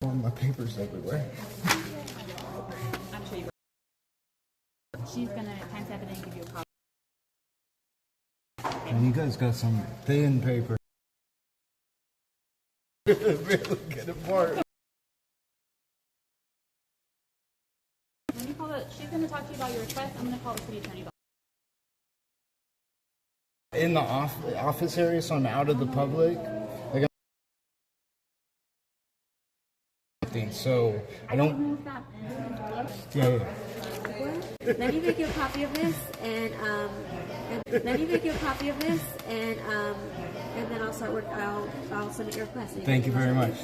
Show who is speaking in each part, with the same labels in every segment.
Speaker 1: My papers everywhere.
Speaker 2: I'm sure you will. She's gonna timestamp it and give you a copy.
Speaker 1: And you guys got some thin paper. Really get apart.
Speaker 2: Let me call the. She's gonna talk to you about your request. I'm gonna call the city attorney.
Speaker 1: In the office area, so I'm out of the public. Like, so I don't. Yeah.
Speaker 3: Let me make you a copy of this, and then I'll start work. I'll submit your request.
Speaker 1: Thank you very much.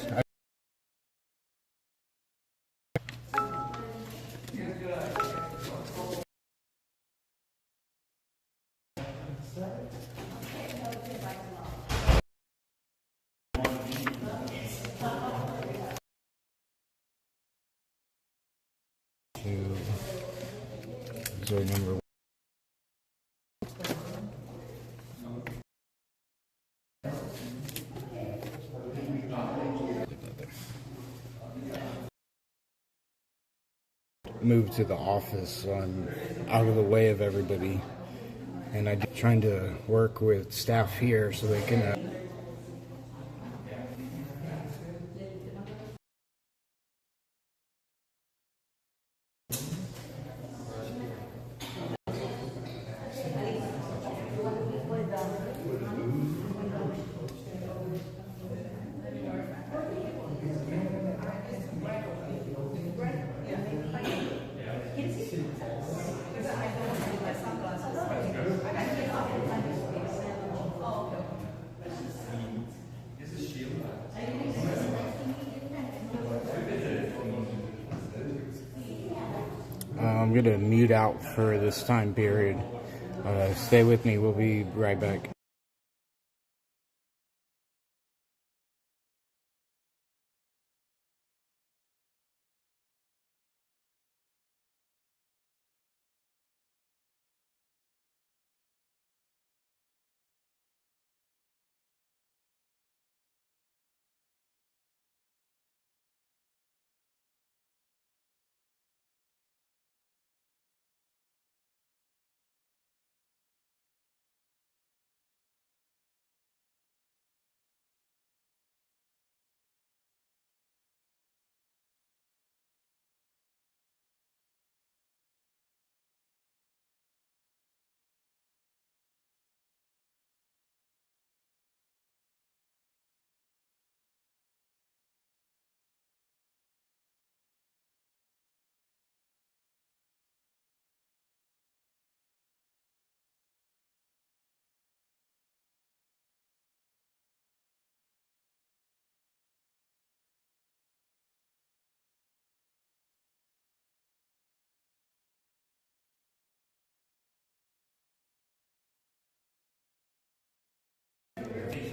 Speaker 1: So number one. Moved to the office, so I'm out of the way of everybody, and I'm trying to work with staff here so they can. I'm gonna mute out for this time period. Stay with me. We'll be right back.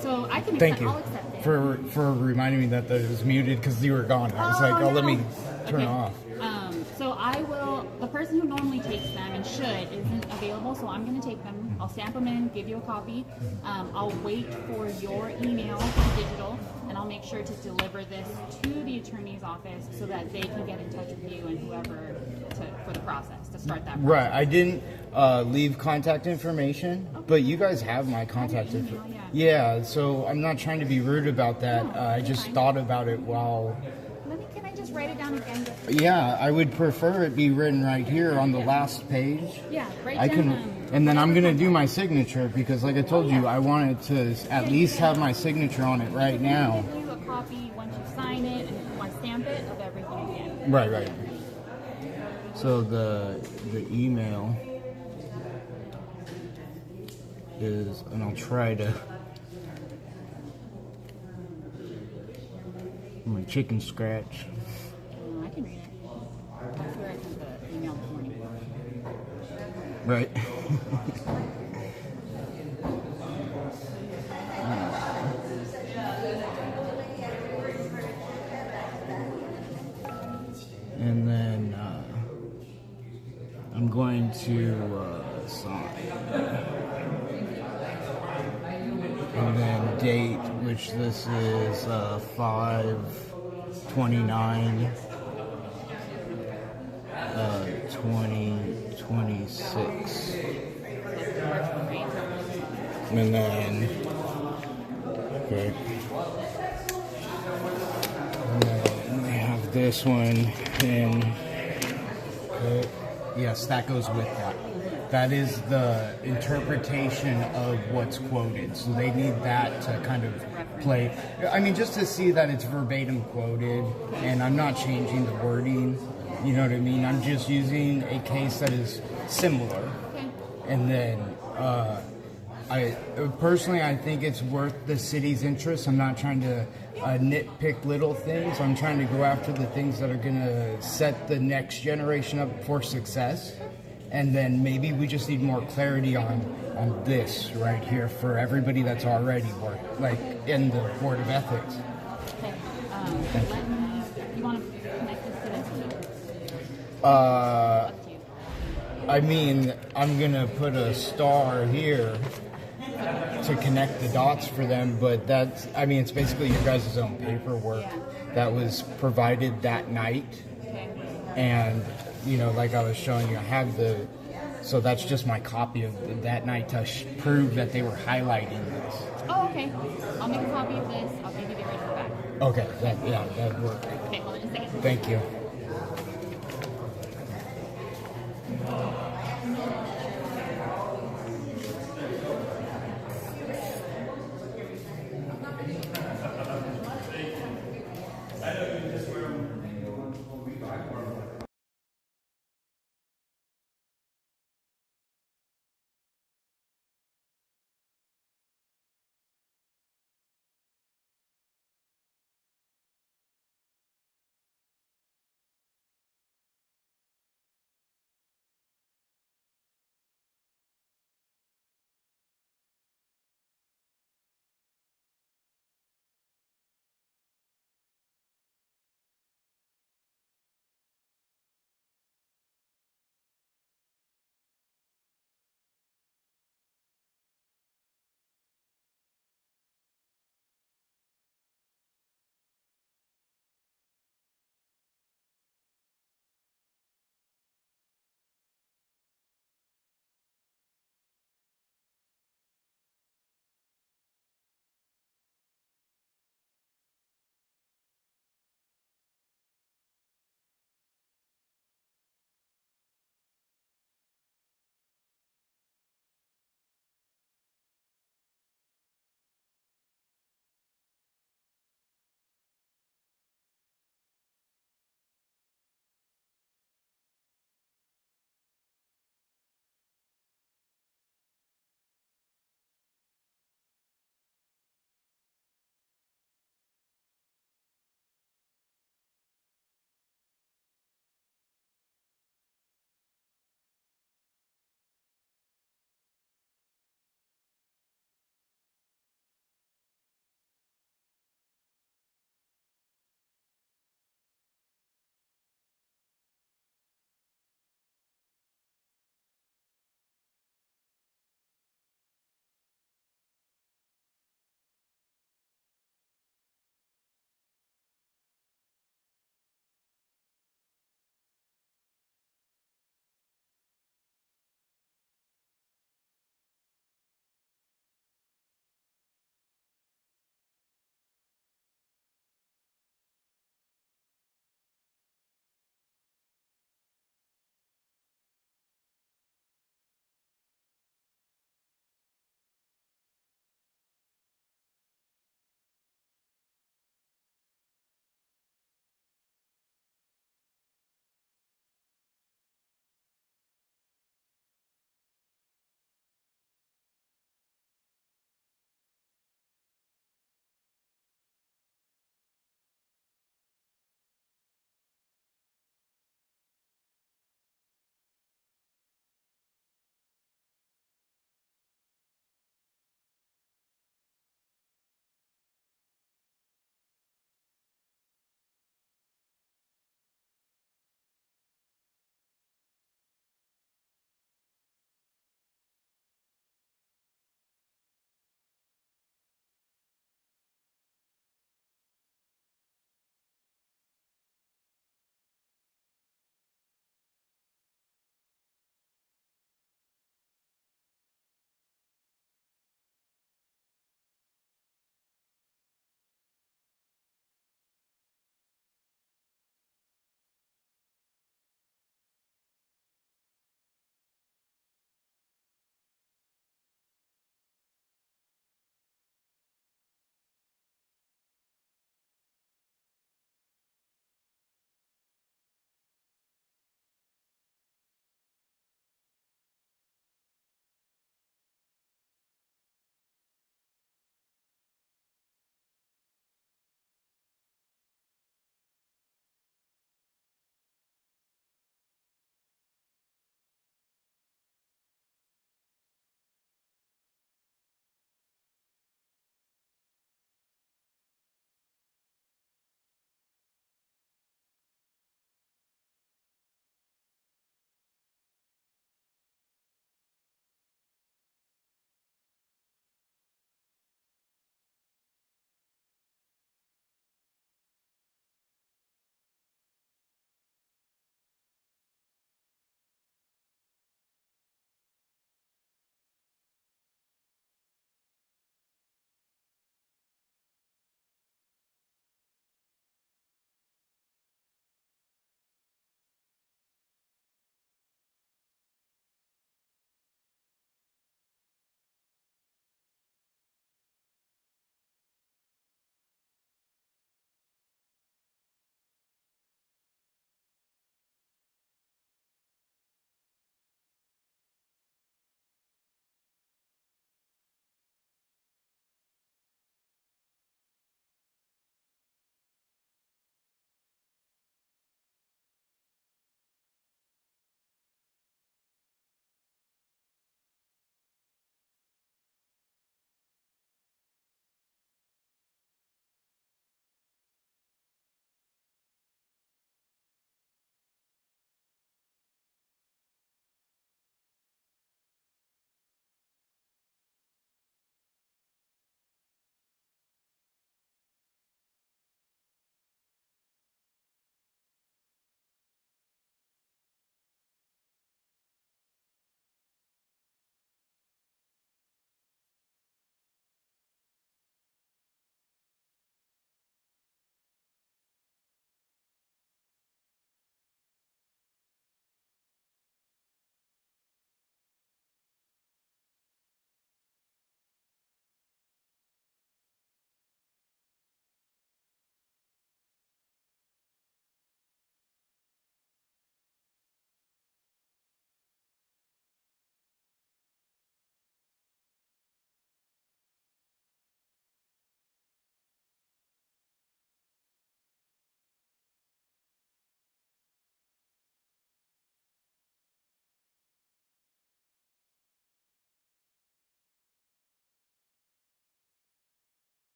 Speaker 2: So I can.
Speaker 1: Thank you
Speaker 2: I'll accept it.
Speaker 1: for reminding me that it was muted because you were gone. I was like, oh, let me turn it off.
Speaker 2: So I will. The person who normally takes them and should isn't available, so I'm going to take them. I'll stamp them in, give you a copy. I'll wait for your email to be digital, and I'll make sure to deliver this to the attorney's office so that they can get in touch with you and whoever for the process to start that process.
Speaker 1: Right. I didn't leave contact information, but you guys have my contact information. Yeah. So I'm not trying to be rude about that. I just thought about it while.
Speaker 2: Can I just write it down again?
Speaker 1: Yeah, I would prefer it be written right here on the last page.
Speaker 2: Yeah, right.
Speaker 1: I can, and then I'm gonna do my signature because, like I told you, I wanted to at least have my signature on it right now.
Speaker 2: I'll give you a copy once you sign it and I stamp it of everything again.
Speaker 1: Right. So the email is, and I'll try to. My chicken scratch.
Speaker 2: I can read it. That's where I sent the email this morning.
Speaker 1: Right. And then I'm going to sign. And then date, which this is 5/11/2020. 29, 2026. And then, okay. And then I have this one, and yes, that goes with that. That is the interpretation of what's quoted. So they need that to kind of play. I mean, just to see that it's verbatim quoted, and I'm not changing the wording. You know what I mean? I'm just using a case that is similar. And then, I personally, I think it's worth the city's interest. I'm not trying to nitpick little things. I'm trying to go after the things that are going to set the next generation up for success. And then maybe we just need more clarity on this right here for everybody that's already worked, like in the Board of Ethics.
Speaker 2: Okay. You want to connect this to this?
Speaker 1: I mean, I'm gonna put a star here to connect the dots for them, but that's, I mean, it's basically your guys' own paperwork that was provided that night.
Speaker 2: Okay.
Speaker 1: And, you know, like I was showing you, I have so that's just my copy of that night to prove that they were highlighting this.
Speaker 2: Oh, okay. I'll make a copy of this. I'll give you the original back.
Speaker 1: Okay, that'd work.
Speaker 2: Okay, hold on just a second.
Speaker 1: Thank you.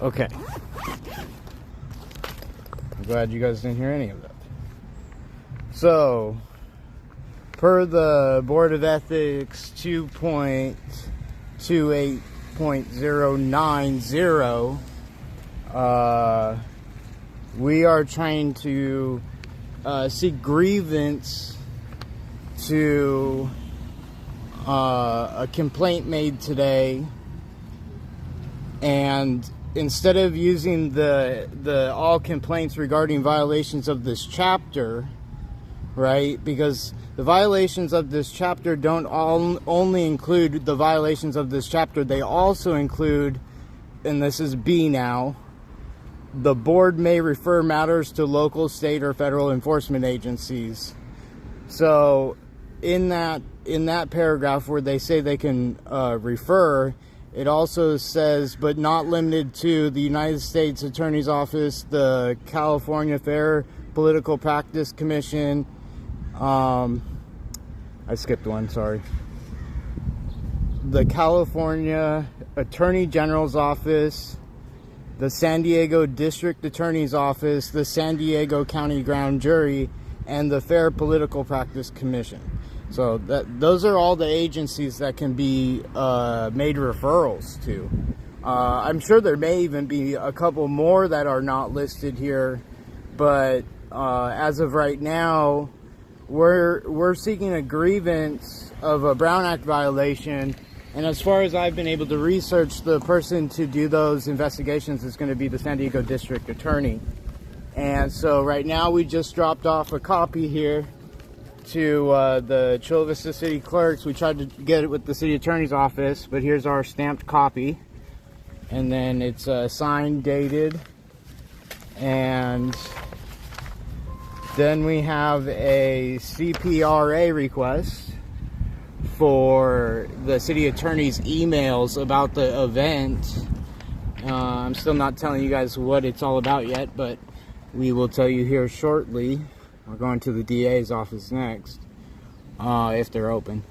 Speaker 1: Okay. I'm glad you guys didn't hear any of that. So, per the Board of Ethics 2.28.090, we are trying to seek grievance to a complaint made today, and instead of using the all complaints regarding violations of this chapter, right, because the violations of this chapter don't only include the violations of this chapter, they also include, and this is B now, the board may refer matters to local, state, or federal enforcement agencies. So in that paragraph where they say they can refer, it also says, but not limited to the United States Attorney's Office, the California Fair Political Practice Commission. I skipped one, sorry. The California Attorney General's Office, the San Diego District Attorney's Office, the San Diego County Grand Jury, and the Fair Political Practice Commission. So those are all the agencies that can be made referrals to. I'm sure there may even be a couple more that are not listed here, but as of right now, we're seeking a grievance of a Brown Act violation. And as far as I've been able to research, the person to do those investigations is going to be the San Diego District Attorney. And so right now we just dropped off a copy here to the Chula Vista City Clerks. We tried to get it with the City Attorney's Office, but here's our stamped copy. And then it's signed, dated. And then we have a CPRA request for the city attorney's emails about the event. I'm still not telling you guys what it's all about yet, but we will tell you here shortly. We're going to the DA's office next, if they're open.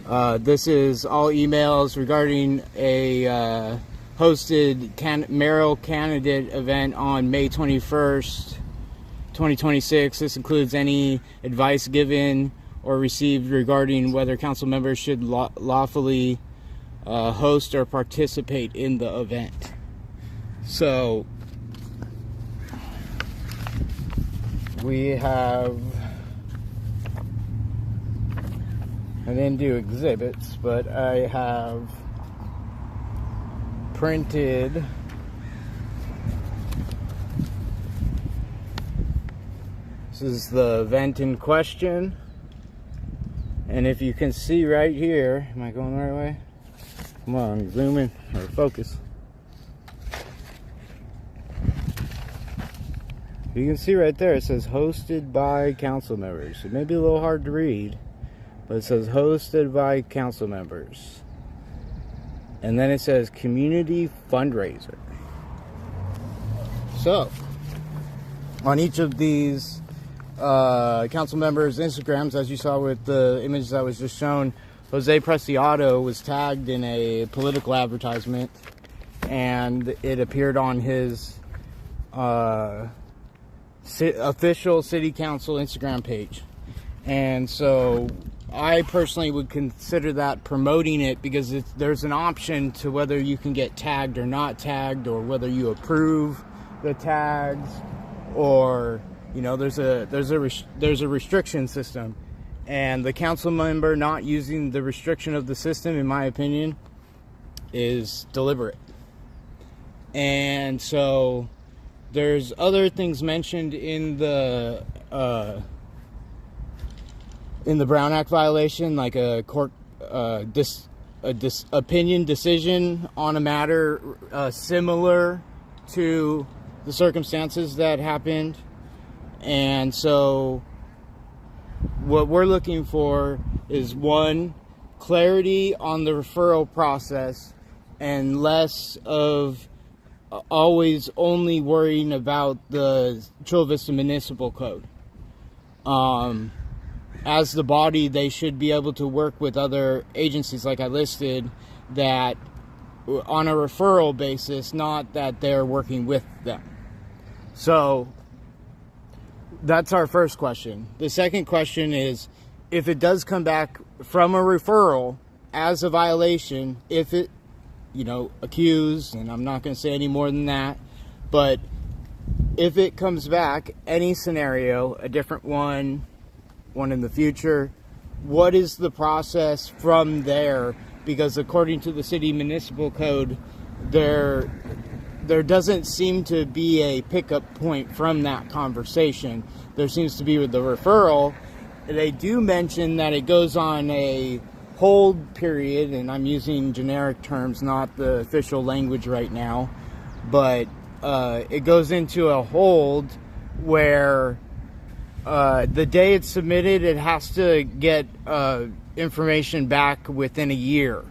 Speaker 1: This is all emails regarding a hosted mayoral candidate event on May 21st, 2026. This includes any advice given or received regarding whether council members should lawfully host or participate in the event. So we have, I didn't do exhibits, but I have printed this is the event in question. And if you can see right here, am I going the right way? Come on, zoom in or focus. You can see right there, it says hosted by council members. It may be a little hard to read, but it says hosted by council members. And then it says community fundraiser. So, on each of these council members' Instagrams, as you saw with the images that was just shown, Jose Preciado was tagged in a political advertisement, and it appeared on his official city council Instagram page. And so I personally would consider that promoting it, because there's an option to whether you can get tagged or not tagged, or whether you approve the tags, or you know, there's a restriction system, and the council member not using the restriction of the system, in my opinion, is deliberate. And so there's other things mentioned in the Brown Act violation, like a court opinion decision on a matter similar to the circumstances that happened. And so what we're looking for is, one, clarity on the referral process, and less of always only worrying about the Chula Vista Municipal Code. As the body, they should be able to work with other agencies, like I listed, that on a referral basis, not that they're working with them. So that's our first question. The second question is, if it does come back from a referral as a violation, if it, accused, and I'm not going to say any more than that, but if it comes back, any scenario, a different one in the future, what is the process from there? Because according to the city municipal code, there doesn't seem to be a pickup point from that conversation. There seems to be with the referral. They do mention that it goes on a hold period, and I'm using generic terms, not the official language right now, but it goes into a hold where the day it's submitted, it has to get information back within a year.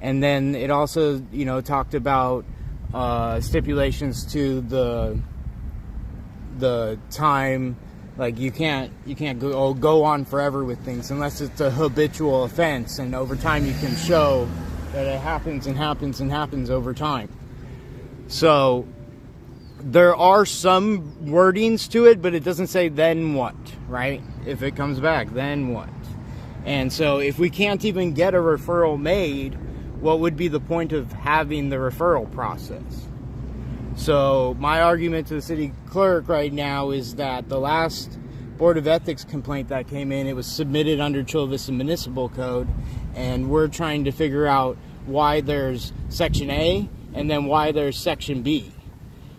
Speaker 1: And then it also, talked about stipulations to the time. Like you can't go on forever with things unless it's a habitual offense, and over time you can show that it happens and happens and happens over time. So there are some wordings to it, but it doesn't say then what, right? If it comes back, then what? And so if we can't even get a referral made, what would be the point of having the referral process? So my argument to the city clerk right now is that the last Board of Ethics complaint that came in, it was submitted under Chula Vista Municipal Code, and we're trying to figure out why there's Section A and then why there's Section B.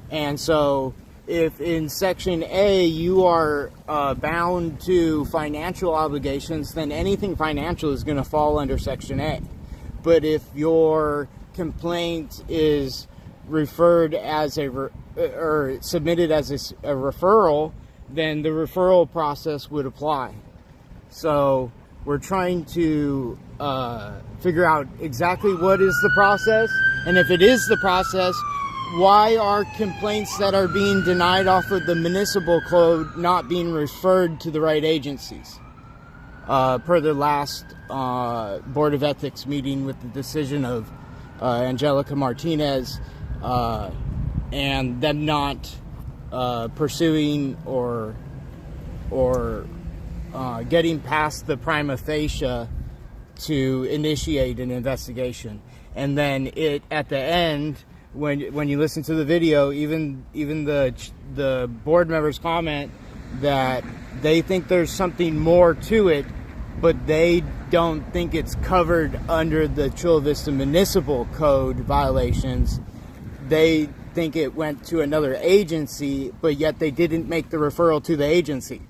Speaker 1: And so if in Section A you are bound to financial obligations, then anything financial is going to fall under Section A. But if your complaint is referred as or submitted as a referral, then the referral process would apply. So we're trying to figure out exactly what is the process, and if it is the process, why are complaints that are being denied off of the municipal code not being referred to the right agencies? Per the last Board of Ethics meeting with the decision of Angelica Martinez, and them not pursuing or getting past the prima facie to initiate an investigation. And then at the end, when you listen to the video, even the board members comment that they think there's something more to it, but they don't think it's covered under the Chula Vista Municipal Code violations. They think it went to another agency, but yet they didn't make the referral to the agency.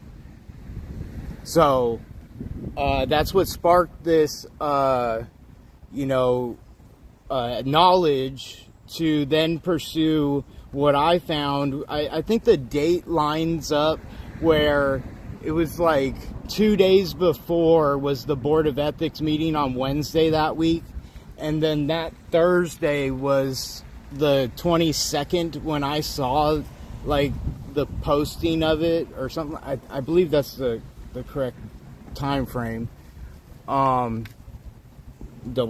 Speaker 1: So that's what sparked this, knowledge to then pursue what I found. I think the date lines up where it was like 2 days before was the Board of Ethics meeting on Wednesday that week. And then that Thursday was the 22nd when I saw like the posting of it or something. I believe that's the correct time frame. Double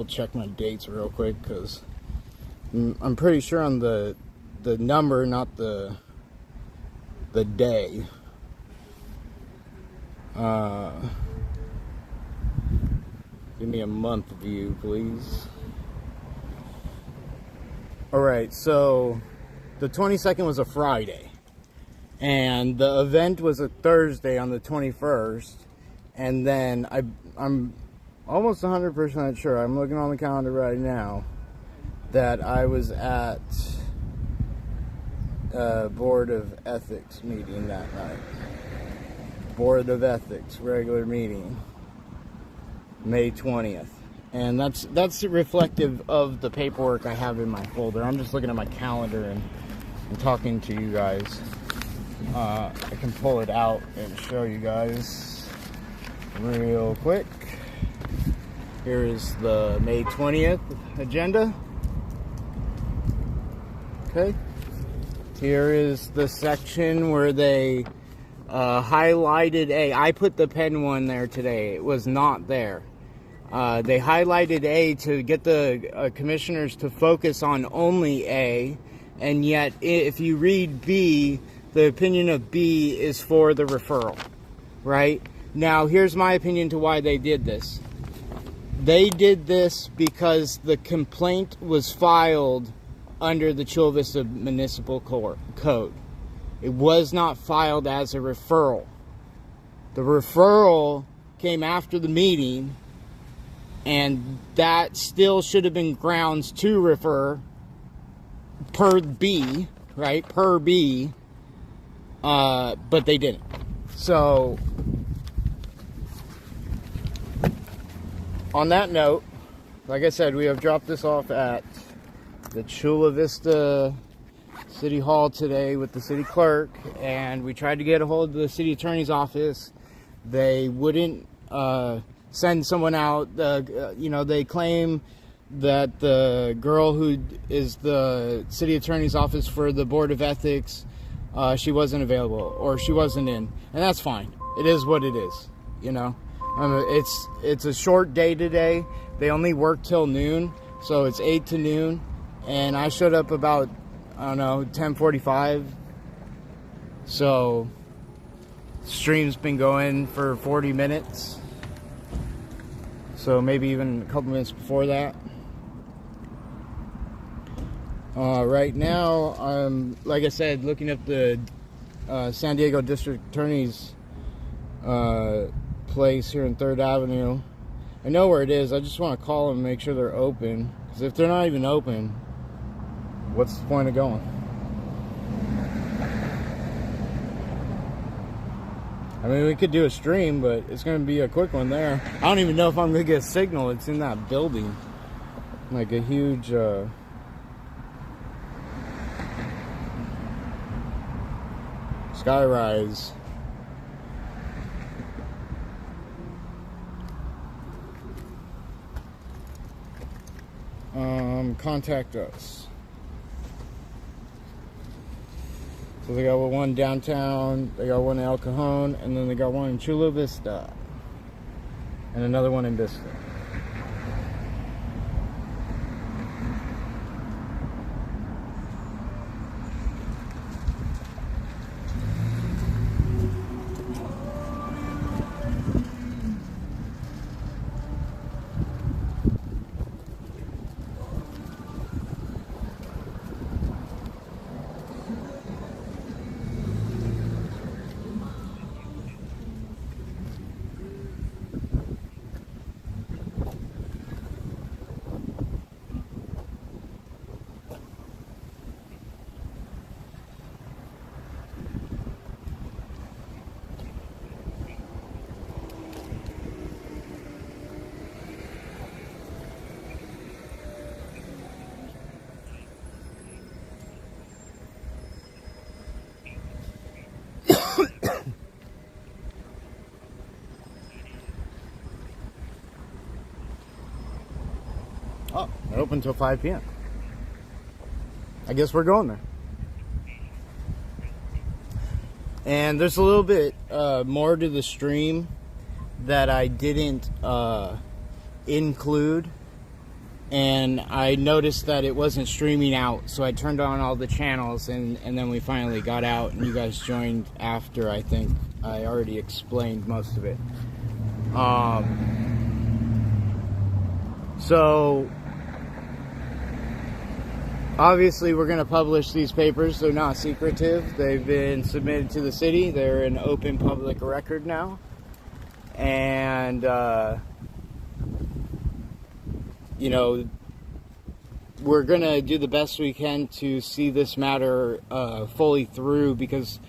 Speaker 1: check my dates real quick, because I'm pretty sure on the number, not the day. Give me a month view, please. Alright, so the 22nd was a Friday, and the event was a Thursday on the 21st, and then I'm almost 100% sure, I'm looking on the calendar right now, that I was at a Board of Ethics meeting that night. Board of Ethics regular meeting, May 20th. And that's reflective of the paperwork I have in my folder. I'm just looking at my calendar and talking to you guys. I can pull it out and show you guys real quick. Here is the May 20th agenda. Okay. Here is the section where they highlighted A. I put the pen one there today. It was not there. They highlighted A to get the commissioners to focus on only A, and yet if you read B, the opinion of B is for the referral, right? Now, here's my opinion to why they did this. They did this because the complaint was filed under the Chula Vista Municipal Code. It was not filed as a referral. The referral came after the meeting, and that still should have been grounds to refer per B, right? Per B, but they didn't. So, on that note, like I said, we have dropped this off at the Chula Vista City Hall today with the city clerk, and we tried to get a hold of the city attorney's office. They wouldn't send someone out. They claim that the girl who is the city attorney's office for the Board of Ethics, she wasn't available, or she wasn't in, and that's fine. It is what it is, you know. It's a short day today. They only work till noon, so it's 8 to noon, and I showed up about, I don't know, 10:45. So stream's been going for 40 minutes, so maybe even a couple minutes before that. Right now, I'm, like I said, looking at the San Diego District Attorney's place here in 3rd Avenue. I know where it is. I just want to call them and make sure they're open, because if they're not even open, what's the point of going? I mean, we could do a stream, but it's going to be a quick one there. I don't even know if I'm going to get a signal. It's in that building. Like a huge skyrise. Contact us. So they got one downtown, they got one in El Cajon, and then they got one in Chula Vista, and another one in Vista. Oh, they're open until 5 p.m. I guess we're going there. And there's a little bit more to the stream that I didn't include. And I noticed that it wasn't streaming out, so I turned on all the channels, and then we finally got out, and you guys joined after. I think I already explained most of it. So obviously we're going to publish these papers. They're not secretive. They've been submitted to the city. They're an open public record now. And you know, we're going to do the best we can to see this matter fully through, because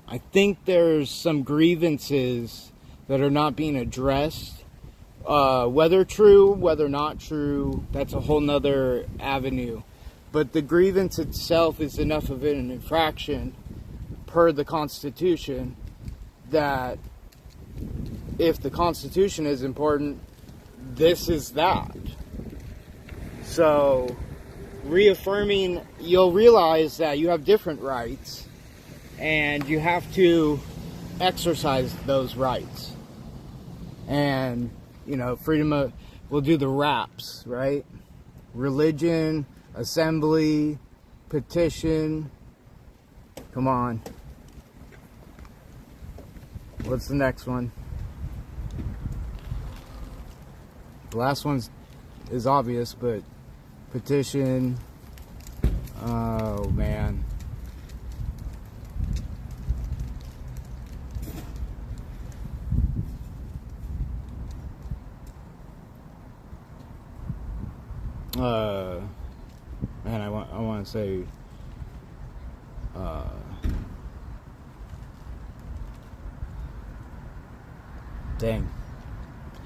Speaker 1: I think there's some grievances that are not being addressed. Whether true, whether not true, that's a whole nother avenue. But the grievance itself is enough of an infraction per the Constitution that if the Constitution is important, this is that. So, reaffirming, you'll realize that you have different rights, and you have to exercise those rights. And, you know, freedom we'll do the wraps, right? Religion, assembly, petition. Come on. What's the next one? The last one is obvious, but petition. Oh, man. Man, I want to say, dang.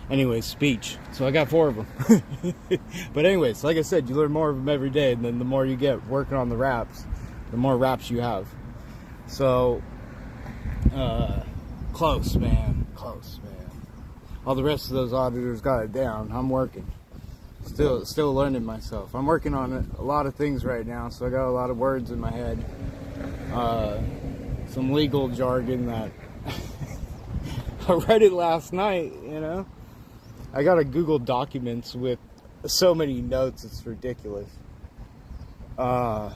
Speaker 1: Anyways, speech. So I got 4 of them. But anyways, like I said, you learn more of them every day, and then the more you get working on the raps, the more raps you have. So, close, man. Close, man. All the rest of those auditors got it down. I'm working. Still learning myself. I'm working on a lot of things right now, so I got a lot of words in my head. Some legal jargon that I read it last night, you know. I got a Google Documents with so many notes, it's ridiculous. So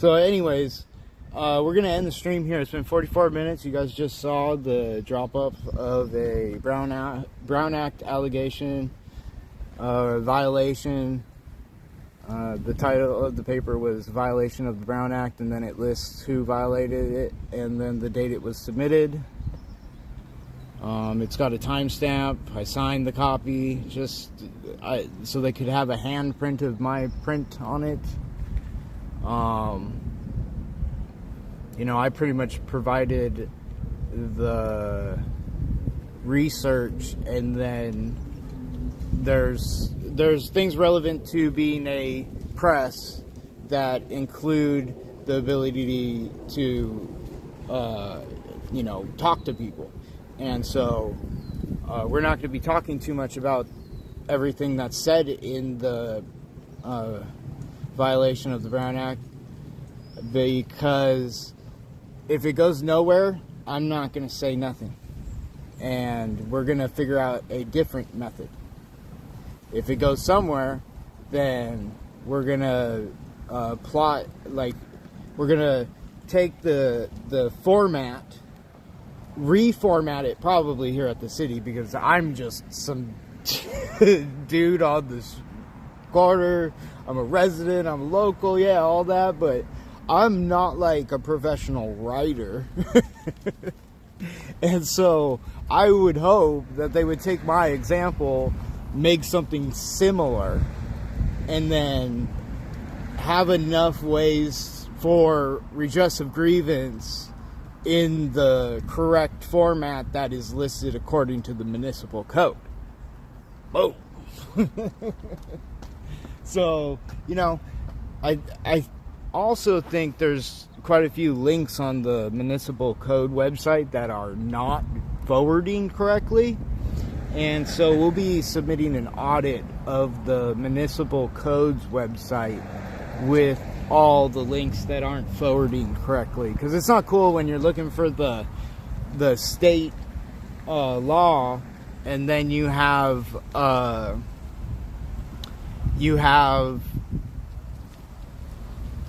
Speaker 1: anyways, we're gonna end the stream here. It's been 44 minutes. You guys just saw the drop up of a Brown Act allegation violation. The title of the paper was Violation of the Brown Act, and then it lists who violated it, and then the date it was submitted. It's got a timestamp. I signed the copy so they could have a handprint of my print on it. You know, I pretty much provided the research, and then there's things relevant to being a press that include the ability to you know, talk to people. And so we're not going to be talking too much about everything that's said in the violation of the Brown Act, because if it goes nowhere, I'm not going to say nothing. And we're going to figure out a different method. If it goes somewhere, then we're going to plot, like, we're going to take the format, reformat it probably here at the city, because I'm just some dude on this corner. I'm a resident, I'm a local, yeah, all that, but I'm not like a professional writer. And so I would hope that they would take my example, make something similar, and then have enough ways for redress of grievance in the correct format that is listed according to the municipal code. Boom. So, you know, I also think there's quite a few links on the municipal code website that are not forwarding correctly. And so we'll be submitting an audit of the municipal codes website with all the links that aren't forwarding correctly, because it's not cool when you're looking for the state law, and then you have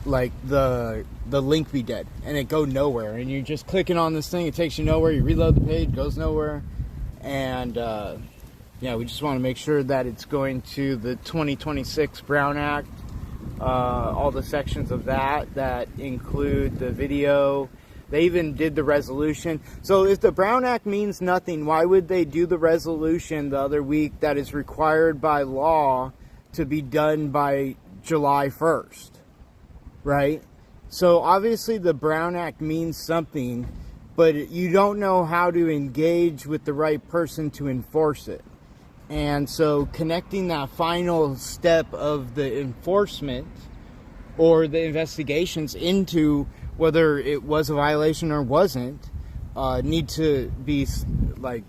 Speaker 1: like the link be dead and it go nowhere, and you're just clicking on this thing, it takes you nowhere, you reload the page, goes nowhere. And yeah, we just want to make sure that it's going to the 2026 Brown Act, all the sections of that include the video. They even did the resolution. So if the Brown Act means nothing, why would they do the resolution the other week that is required by law to be done by July 1st, right? So obviously the Brown Act means something, but you don't know how to engage with the right person to enforce it. And so connecting that final step of the enforcement or the investigations into whether it was a violation or wasn't need to be like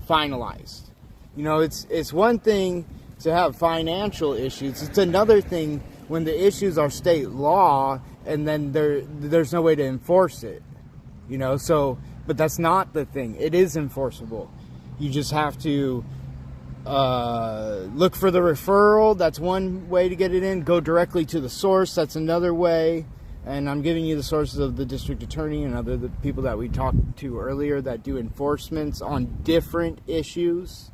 Speaker 1: finalized. You know, it's one thing to have financial issues. It's another thing when the issues are state law and then there's no way to enforce it. You know, so, but that's not the thing. It is enforceable. You just have to look for the referral. That's one way to get it in. Go directly to the source. That's another way. And I'm giving you the sources of the district attorney and the people that we talked to earlier that do enforcements on different issues.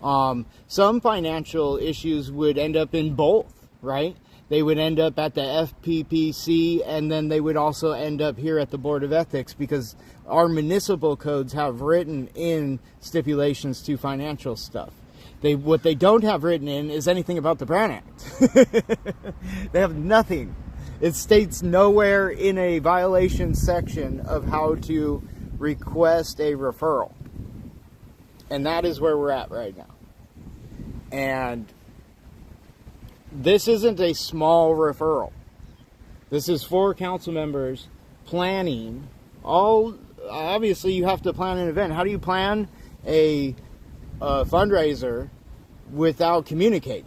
Speaker 1: Some financial issues would end up in both, right? They would end up at the FPPC, and then they would also end up here at the Board of Ethics, because our municipal codes have written in stipulations to financial stuff. What they don't have written in is anything about the Brown Act. They have nothing. It states nowhere in a violation section of how to request a referral. And that is where we're at right now. And this isn't a small referral. This is 4 council members planning. Obviously, you have to plan an event. How do you plan a fundraiser without communicating?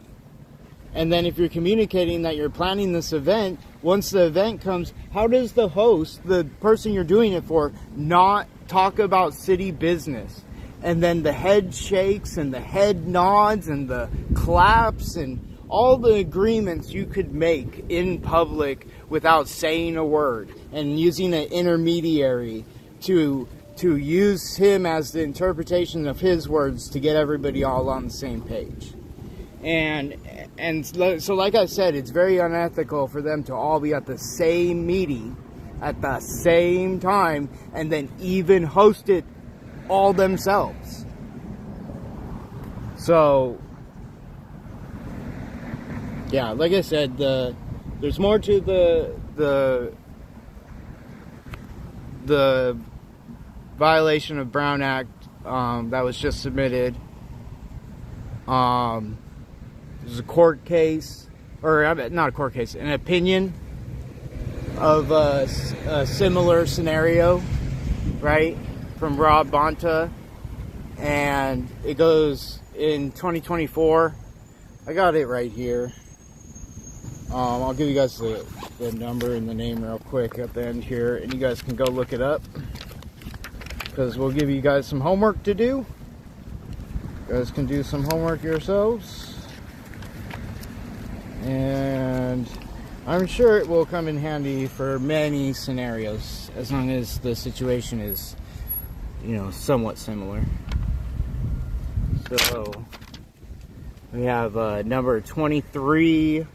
Speaker 1: And then if you're communicating that you're planning this event, once the event comes, how does the host, the person you're doing it for, not talk about city business? And then the head shakes and the head nods and the claps and all the agreements you could make in public without saying a word, and using an intermediary to use him as the interpretation of his words to get everybody all on the same page. And so, like I said, it's very unethical for them to all be at the same meeting at the same time and then even host it all themselves. So, yeah, like I said, there's more to the violation of Brown Act that was just submitted. There's a court case, or not a court case, an opinion of a similar scenario, right, from Rob Bonta, and it goes in 2024. I got it right here. I'll give you guys the number and the name real quick at the end here, and you guys can go look it up, because we'll give you guys some homework to do. You guys can do some homework yourselves. And I'm sure it will come in handy for many scenarios, as long as the situation is, somewhat similar. So, we have number 23-102.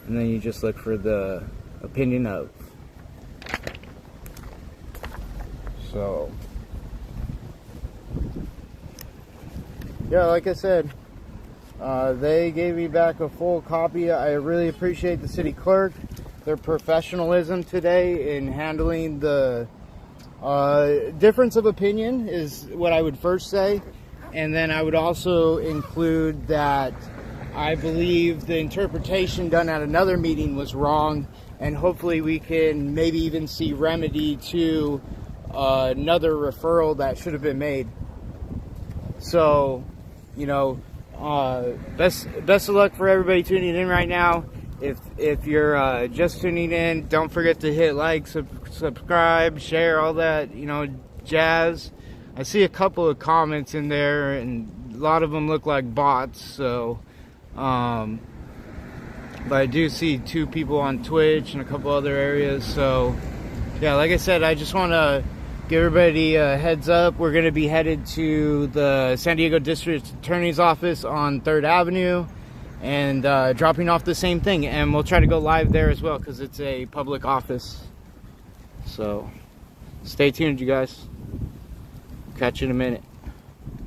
Speaker 1: And then you just look for the opinion of. So, yeah, like I said, they gave me back a full copy. I really appreciate the city clerk, their professionalism today in handling the difference of opinion is what I would first say. And then I would also include that I believe the interpretation done at another meeting was wrong, and hopefully we can maybe even see remedy to another referral that should have been made. So, best of luck for everybody tuning in right now. If you're just tuning in, don't forget to hit like, subscribe, share, all that, jazz. I see a couple of comments in there, and a lot of them look like bots, so, but I do see 2 people on Twitch and a couple other areas, so, yeah, like I said, I just want to give everybody a heads up. We're going to be headed to the San Diego District Attorney's Office on 3rd Avenue and dropping off the same thing. And we'll try to go live there as well, because it's a public office. So, stay tuned, you guys. Catch you in a minute.